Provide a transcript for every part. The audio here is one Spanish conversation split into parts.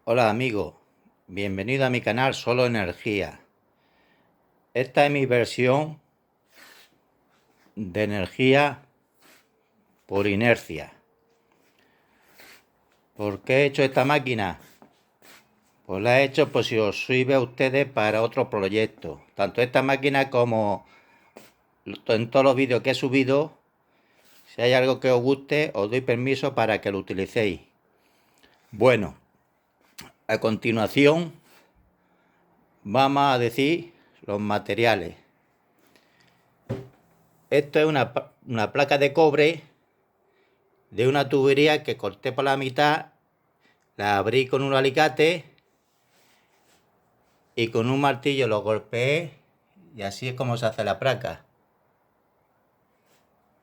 Hola amigo, bienvenido a mi canal Solo Energía. Esta es mi versión de energía por inercia. ¿Por qué he hecho esta máquina? Pues la he hecho por si os sirve a ustedes para otro proyecto. Tanto esta máquina como en todos los vídeos que he subido. Si hay algo que os guste, os doy permiso para que lo utilicéis. Bueno, a continuación vamos a decir los materiales. Esto es una placa de cobre de una tubería que corté por la mitad, la abrí con un alicate y con un martillo lo golpeé y así es como se hace la placa.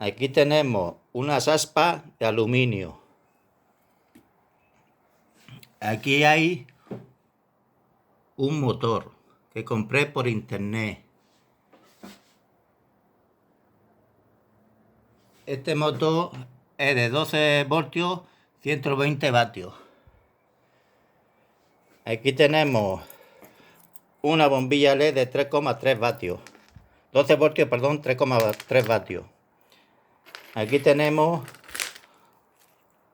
Aquí tenemos unas aspas de aluminio. Aquí hay un motor que compré por internet. Este motor es de 12 voltios, 120 vatios. Aquí tenemos una bombilla LED de 3,3 vatios. 12 voltios, perdón, 3,3 vatios. Aquí tenemos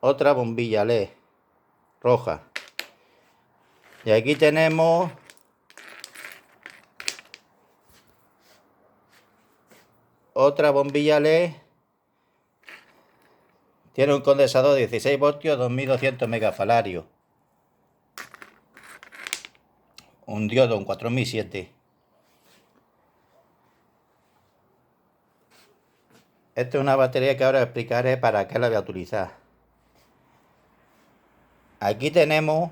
otra bombilla LED roja. Y aquí tenemos otra bombilla LED. Tiene un condensador de 16 voltios, 2200 megafalarios. Un diodo, un 4007. Esta es una batería que ahora explicaré para qué la voy a utilizar. Aquí tenemos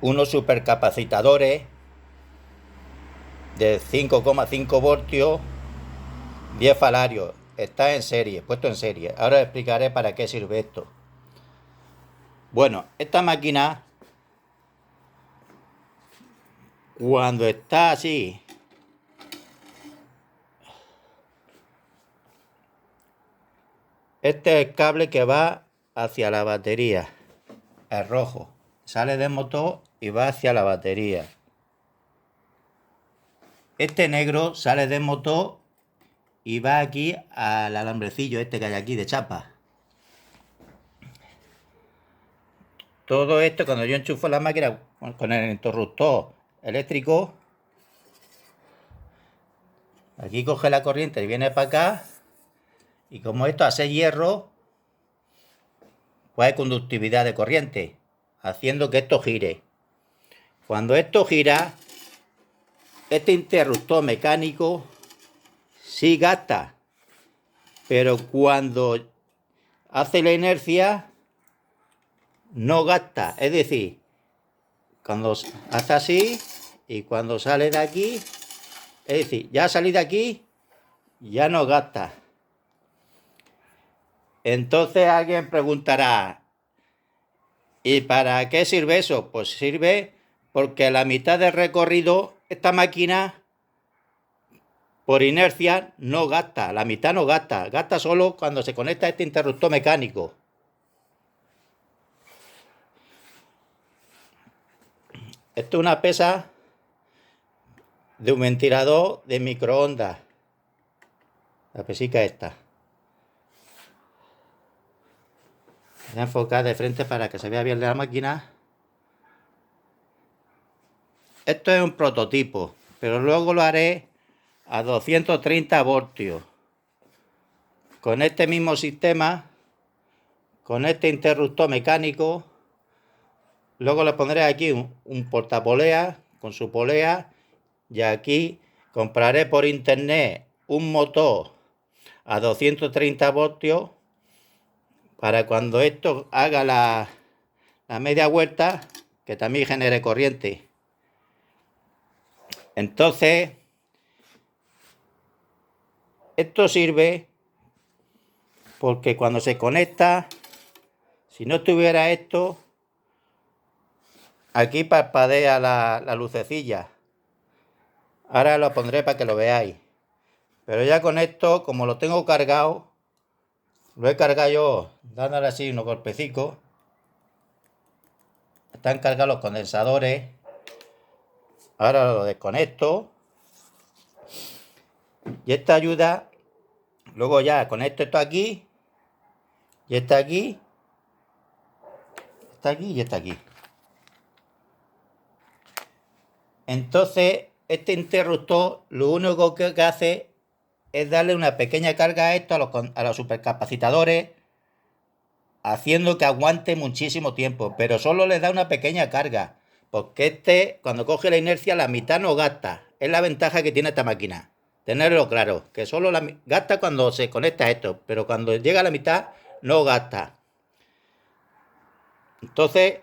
unos supercapacitadores de 5,5 voltios, 10 falarios. Está en serie, puesto en serie. Ahora explicaré para qué sirve esto. Bueno, esta máquina, cuando está así, este es el cable que va hacia la batería. El rojo sale del motor y va hacia la batería. Este negro sale del motor y va aquí al alambrecillo este que hay aquí de chapa. Todo esto, cuando yo enchufo la máquina con el interruptor eléctrico, aquí coge la corriente y viene para acá. Y como esto hace hierro, pues hay conductividad de corriente, haciendo que esto gire. Cuando esto gira, este interruptor mecánico sí gasta, pero cuando hace la inercia no gasta. Es decir, cuando hace así y cuando sale de aquí, es decir, ya salí de aquí, ya no gasta. Entonces alguien preguntará, ¿y para qué sirve eso? Pues sirve porque a la mitad del recorrido esta máquina por inercia no gasta, la mitad no gasta, gasta solo cuando se conecta a este interruptor mecánico. Esto es una pesa de un ventilador de microondas. La pesica esta. Voy a enfocar de frente para que se vea bien la máquina. Esto es un prototipo, pero luego lo haré a 230 voltios. Con este mismo sistema, con este interruptor mecánico, luego le pondré aquí un portapolea con su polea y aquí compraré por internet un motor a 230 voltios para cuando esto haga la media vuelta que también genere corriente. Entonces, esto sirve porque cuando se conecta, si no tuviera esto, aquí parpadea la lucecilla. Ahora lo pondré para que lo veáis. Pero ya con esto, como lo tengo cargado, lo he cargado yo dándole así unos golpecitos. están cargados los condensadores. Ahora lo desconecto. Y esta ayuda, luego ya conecto esto aquí. Y está aquí. Está aquí y está aquí. Entonces, este interruptor lo único que hace es darle una pequeña carga a esto, a los supercapacitadores, haciendo que aguante muchísimo tiempo, pero solo le da una pequeña carga, porque cuando coge la inercia, la mitad no gasta. Es la ventaja que tiene esta máquina. Tenerlo claro, que solo gasta cuando se conecta a esto, pero cuando llega a la mitad, no gasta. Entonces,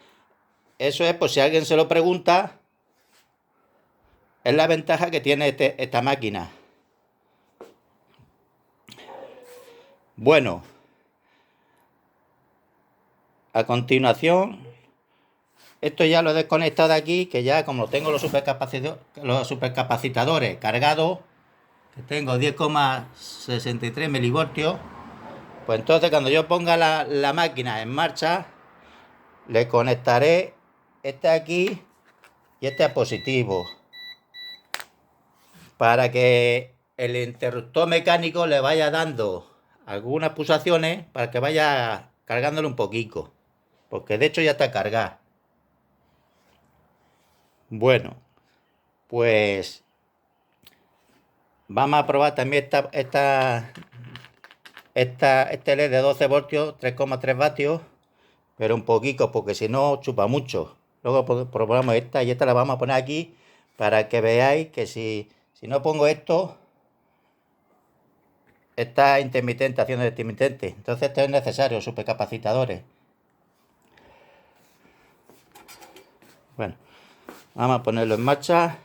eso es, por si alguien se lo pregunta, es la ventaja que tiene esta máquina. Bueno, a continuación, esto ya lo he desconectado de aquí, que ya como tengo los supercapacitadores cargados, que tengo 10,63 milivoltios, pues entonces cuando yo ponga la máquina en marcha, le conectaré este aquí y este a positivo, para que el interruptor mecánico le vaya dando algunas pulsaciones para que vaya cargándole un poquito, porque de hecho ya está cargado. Bueno, pues vamos a probar también este LED de 12 voltios, 3,3 vatios, pero un poquito, porque si no chupa mucho. Luego probamos esta y esta la vamos a poner aquí para que veáis que si no pongo esto, está intermitente, haciendo intermitente. Entonces esto es necesario, supercapacitadores. Bueno, vamos a ponerlo en marcha.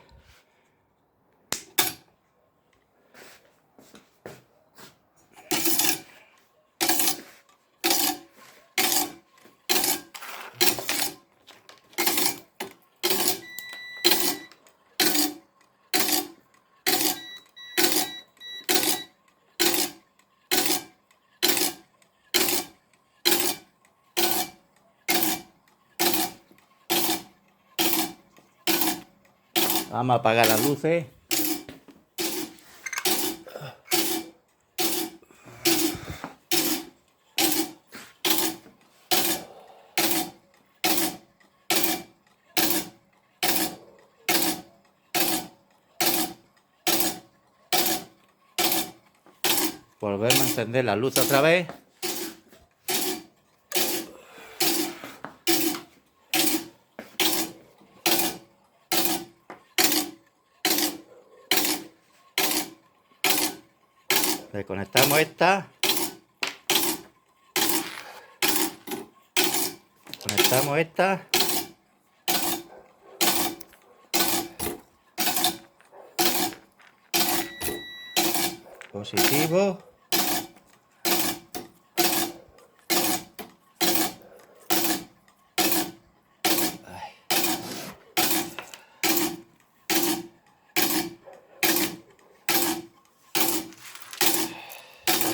Vamos a apagar las luces. Volvemos a encender la luz otra vez. Desconectamos esta. Conectamos esta. Positivo.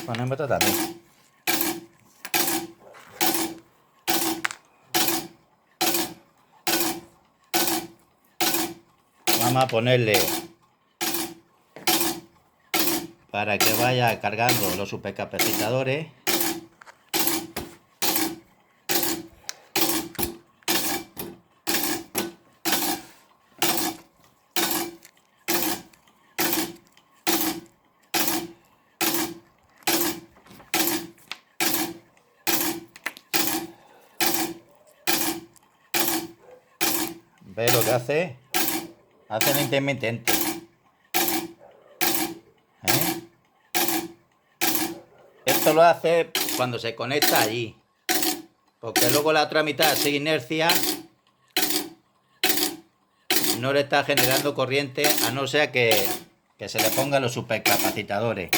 Ponemos esto también. Vamos a ponerle para que vaya cargando los supercapacitadores. ¿Ves lo que hace? Hace el intermitente. Esto lo hace cuando se conecta allí, porque luego la otra mitad sin inercia no le está generando corriente, a no ser que se le pongan los supercapacitadores.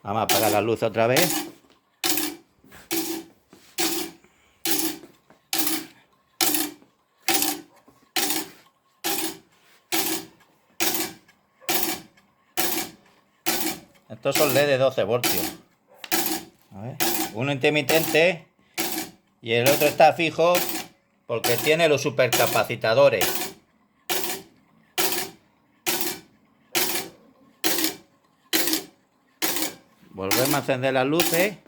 Vamos a apagar la luz otra vez. Estos son LED de 12 voltios. A ver. Uno intermitente y el otro está fijo porque tiene los supercapacitadores. Volvemos a encender las luces.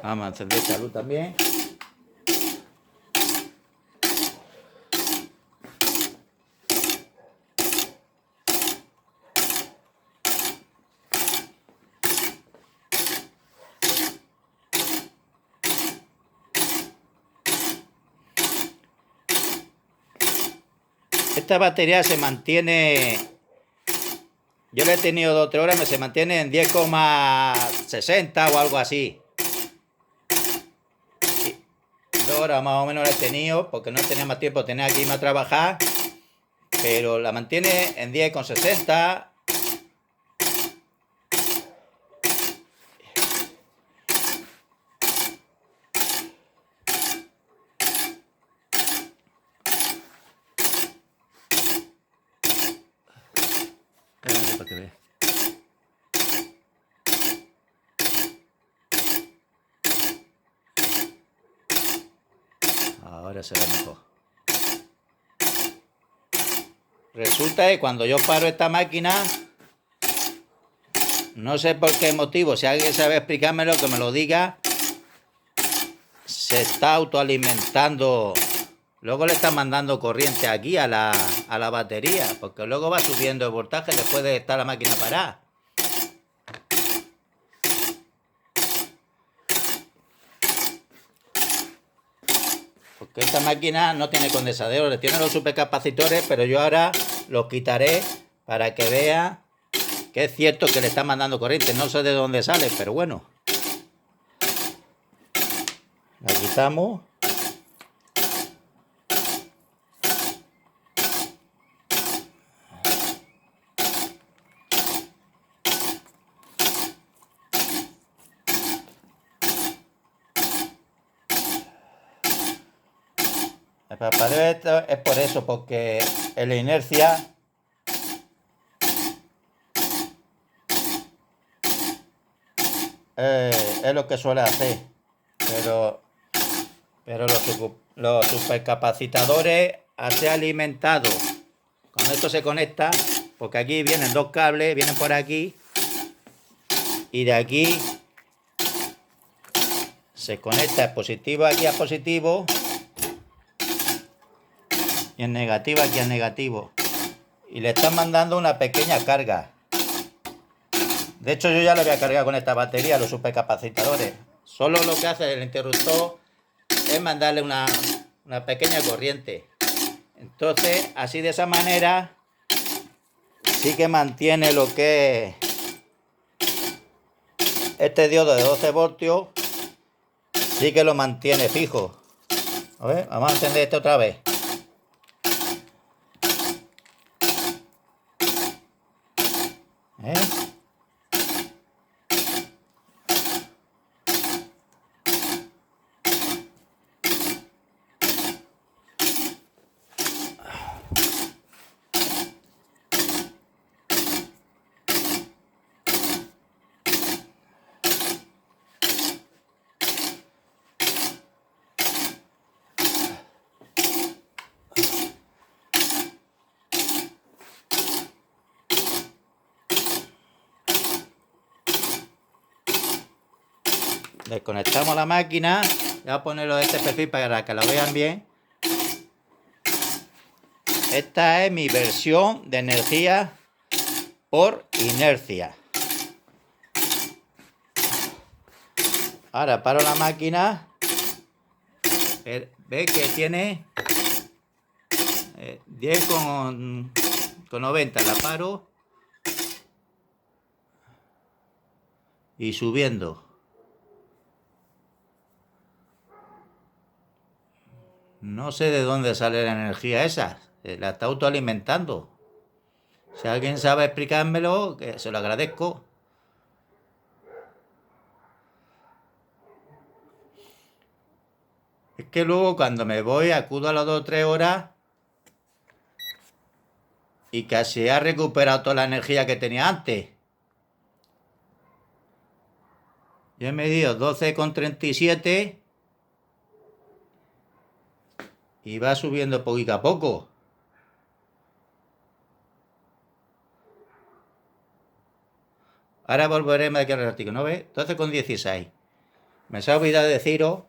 Vamos a encender esta luz también. Esta batería se mantiene, yo la he tenido 2 o 3 horas, se mantiene en 10,60 o algo así. 2 horas más o menos la he tenido porque no tenía más tiempo, tenía que irme a trabajar, pero la mantiene en 10,60. Para que vea. Ahora se ve mejor. Resulta que cuando yo paro esta máquina, no sé por qué motivo, si alguien sabe explicármelo, que me lo diga, se está autoalimentando. Luego le está mandando corriente aquí a la batería, porque luego va subiendo el voltaje después de estar la máquina parada. Porque esta máquina no tiene condensadores, tiene los supercapacitores, pero yo ahora los quitaré para que vea que es cierto que le está mandando corriente. No sé de dónde sale, pero bueno. La quitamos. El parpadeo esto es por eso, porque en la inercia es lo que suele hacer. Pero los supercapacitores a ser alimentados. Cuando esto se conecta, porque aquí vienen 2 cables, vienen por aquí, y de aquí se conecta el positivo aquí a positivo y el negativo aquí a negativo, y le están mandando una pequeña carga. De hecho, yo ya lo voy a cargar con esta batería, los supercapacitadores. Solo lo que hace el interruptor es mandarle una pequeña corriente. Entonces, así de esa manera sí que mantiene lo que es este diodo de 12 voltios, sí que lo mantiene fijo. A ver, vamos a encender este otra vez. ¿Eh? Desconectamos la máquina. Voy a ponerlo de este perfil para que lo vean bien. Esta es mi versión de energía por inercia. Ahora paro la máquina. Ve que tiene 10,90. La paro y subiendo. No sé de dónde sale la energía esa. La está autoalimentando. Si alguien sabe explicármelo, que se lo agradezco. Es que luego cuando me voy acudo a las 2 o 3 horas y casi ha recuperado toda la energía que tenía antes. Yo he medido 12,37 y va subiendo poquito a poco. Ahora volveremos aquí al ratito, ¿no ves? 12,16. Me se ha olvidado deciros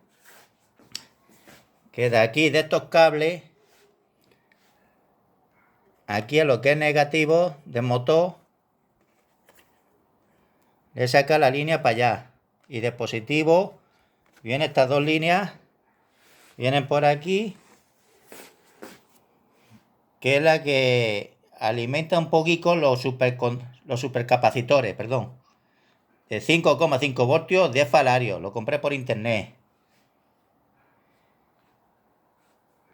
que de aquí, de estos cables, aquí a lo que es negativo de motor, le saca la línea para allá. Y de positivo, vienen estas dos líneas, vienen por aquí, que es la que alimenta un poquito los supercapacitores, perdón. De 5,5 voltios, 10 falarios. Lo compré por internet.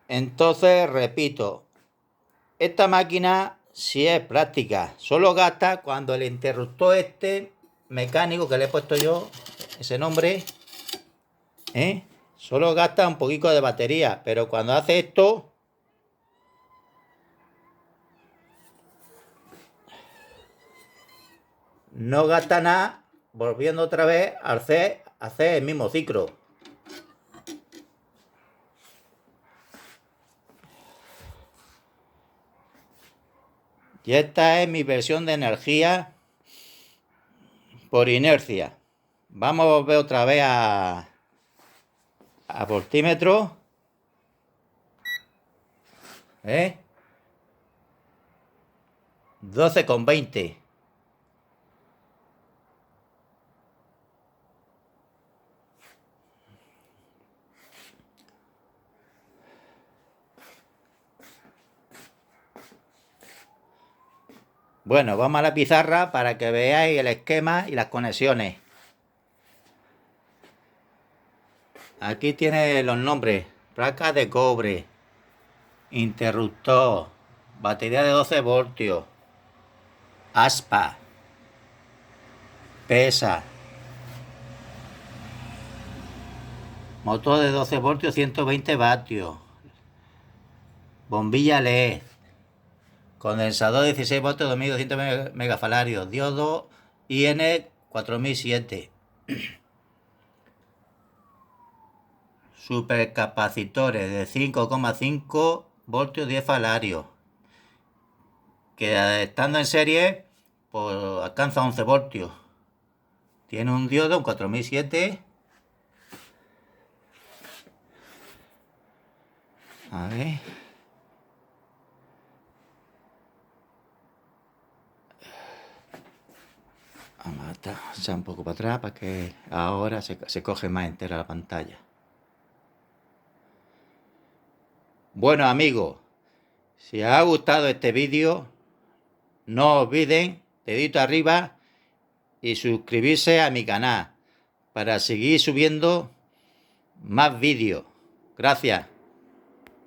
Entonces, repito, esta máquina sí es práctica. Solo gasta cuando el interruptor este mecánico que le he puesto yo, ese nombre, solo gasta un poquito de batería. Pero cuando hace esto, no gasta nada, volviendo otra vez a hacer el mismo ciclo. Y esta es mi versión de energía por inercia. Vamos a volver otra vez a voltímetro. 12,20. Bueno, vamos a la pizarra para que veáis el esquema y las conexiones. Aquí tiene los nombres: placa de cobre, interruptor, batería de 12 voltios, aspa, pesa, motor de 12 voltios, 120 vatios, bombilla LED, condensador de 16 voltios, 2200 megafalarios, diodo IN 4007, supercapacitores de 5,5 voltios, 10 falarios, que estando en serie pues alcanza 11 voltios. Tiene un diodo, un 4007. A ver. Vamos a echar un poco para atrás para que ahora se coge más entera la pantalla. Bueno, amigos, si os ha gustado este vídeo, no olviden dedito arriba y suscribirse a mi canal para seguir subiendo más vídeos. Gracias.